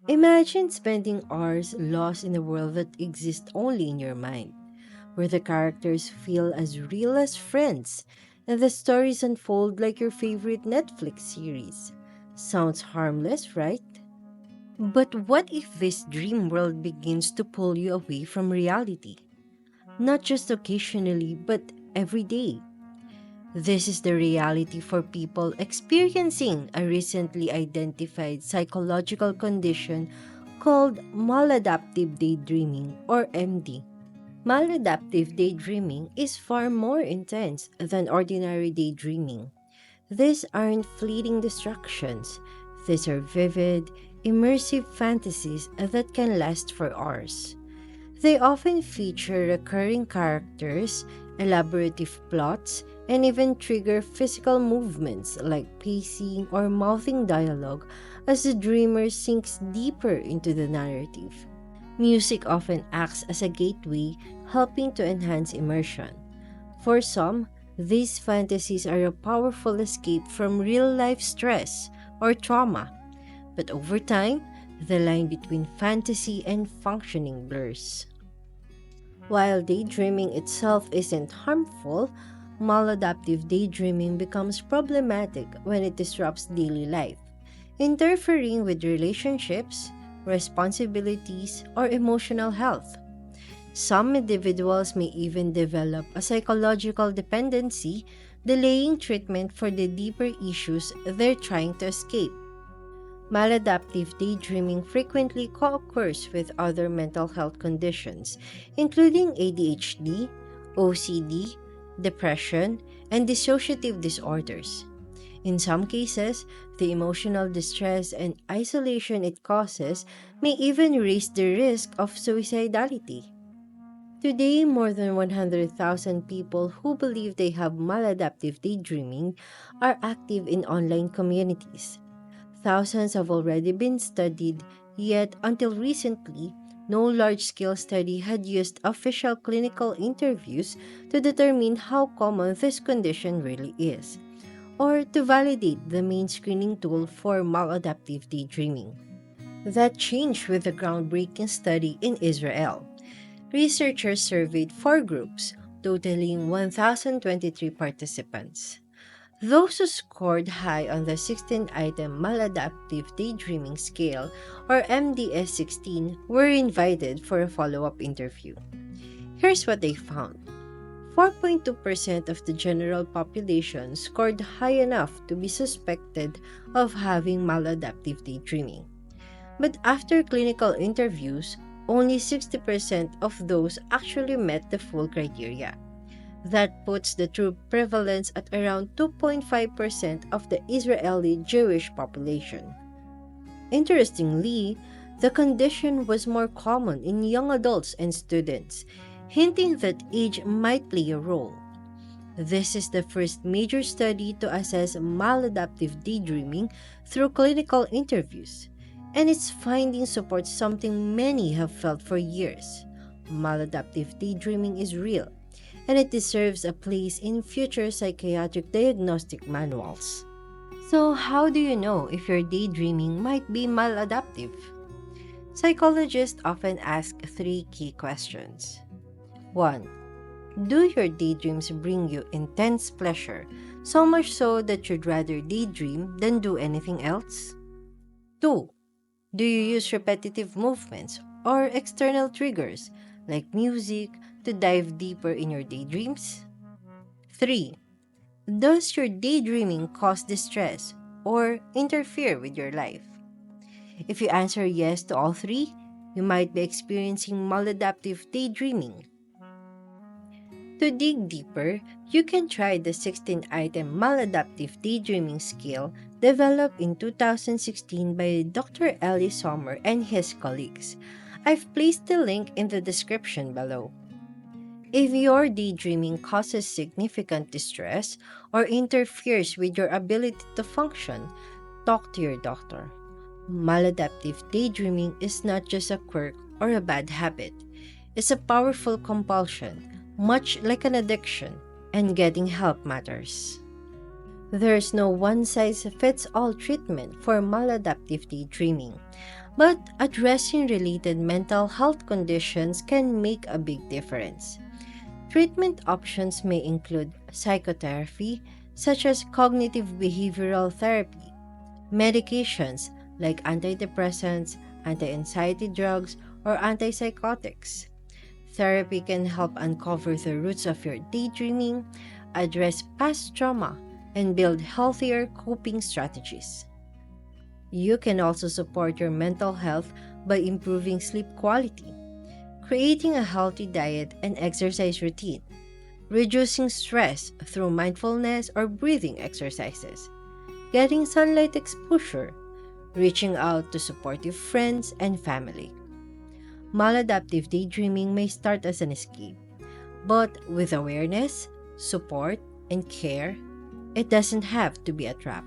Imagine spending hours lost in a world that exists only in your mind, where the characters feel as real as friends and the stories unfold like your favorite Netflix series. Sounds harmless, right? But what if this dream world begins to pull you away from reality? Not just occasionally, but every day. This is the reality for people experiencing a recently identified psychological condition called maladaptive daydreaming or MD. Maladaptive daydreaming is far more intense than ordinary daydreaming. These aren't fleeting distractions, these are vivid, immersive fantasies that can last for hours. They often feature recurring characters, elaborative plots, and even trigger physical movements like pacing or mouthing dialogue as the dreamer sinks deeper into the narrative. Music often acts as a gateway, helping to enhance immersion. For some, these fantasies are a powerful escape from real life stress or trauma, but over time, the line between fantasy and functioning blurs. While daydreaming itself isn't harmful, maladaptive daydreaming becomes problematic when it disrupts daily life, interfering with relationships, responsibilities, or emotional health. Some individuals may even develop a psychological dependency, delaying treatment for the deeper issues they're trying to escape. Maladaptive daydreaming frequently co-occurs with other mental health conditions, including ADHD, OCD, depression, and dissociative disorders. In some cases, the emotional distress and isolation it causes may even raise the risk of suicidality. Today, more than 100,000 people who believe they have maladaptive daydreaming are active in online communities. Thousands have already been studied, yet until recently, no large-scale study had used official clinical interviews to determine how common this condition really is, or to validate the main screening tool for maladaptive daydreaming. That changed with a groundbreaking study in Israel. Researchers surveyed four groups, totaling 1,023 participants. Those who scored high on the 16-item Maladaptive Daydreaming Scale, or MDS-16, were invited for a follow-up interview. Here's what they found. 4.2% of the general population scored high enough to be suspected of having maladaptive daydreaming. But after clinical interviews, only 60% of those actually met the full criteria. That puts the true prevalence at around 2.5% of the Israeli Jewish population. Interestingly, the condition was more common in young adults and students, hinting that age might play a role. This is the first major study to assess maladaptive daydreaming through clinical interviews, and its findings support something many have felt for years. Maladaptive daydreaming is real, and it deserves a place in future psychiatric diagnostic manuals. So, how do you know if your daydreaming might be maladaptive? Psychologists often ask three key questions. 1. Do your daydreams bring you intense pleasure, so much so that you'd rather daydream than do anything else? 2. Do you use repetitive movements or external triggers like music to dive deeper in your daydreams? 3. Does your daydreaming cause distress or interfere with your life? If you answer yes to all three, you might be experiencing maladaptive daydreaming. To dig deeper, you can try the 16-item Maladaptive Daydreaming Scale developed in 2016 by Dr. Ellie Sommer and his colleagues. I've placed the link in the description below. If your daydreaming causes significant distress or interferes with your ability to function, talk to your doctor. Maladaptive daydreaming is not just a quirk or a bad habit. It's a powerful compulsion, much like an addiction, and getting help matters. There's no one-size-fits-all treatment for maladaptive daydreaming. But addressing related mental health conditions can make a big difference. Treatment options may include psychotherapy, such as cognitive behavioral therapy, medications like antidepressants, anti anxiety drugs, or antipsychotics. Therapy can help uncover the roots of your daydreaming, address past trauma, and build healthier coping strategies. You can also support your mental health by improving sleep quality, creating a healthy diet and exercise routine, reducing stress through mindfulness or breathing exercises, getting sunlight exposure, reaching out to supportive friends and family. Maladaptive daydreaming may start as an escape, but with awareness, support, and care, it doesn't have to be a trap.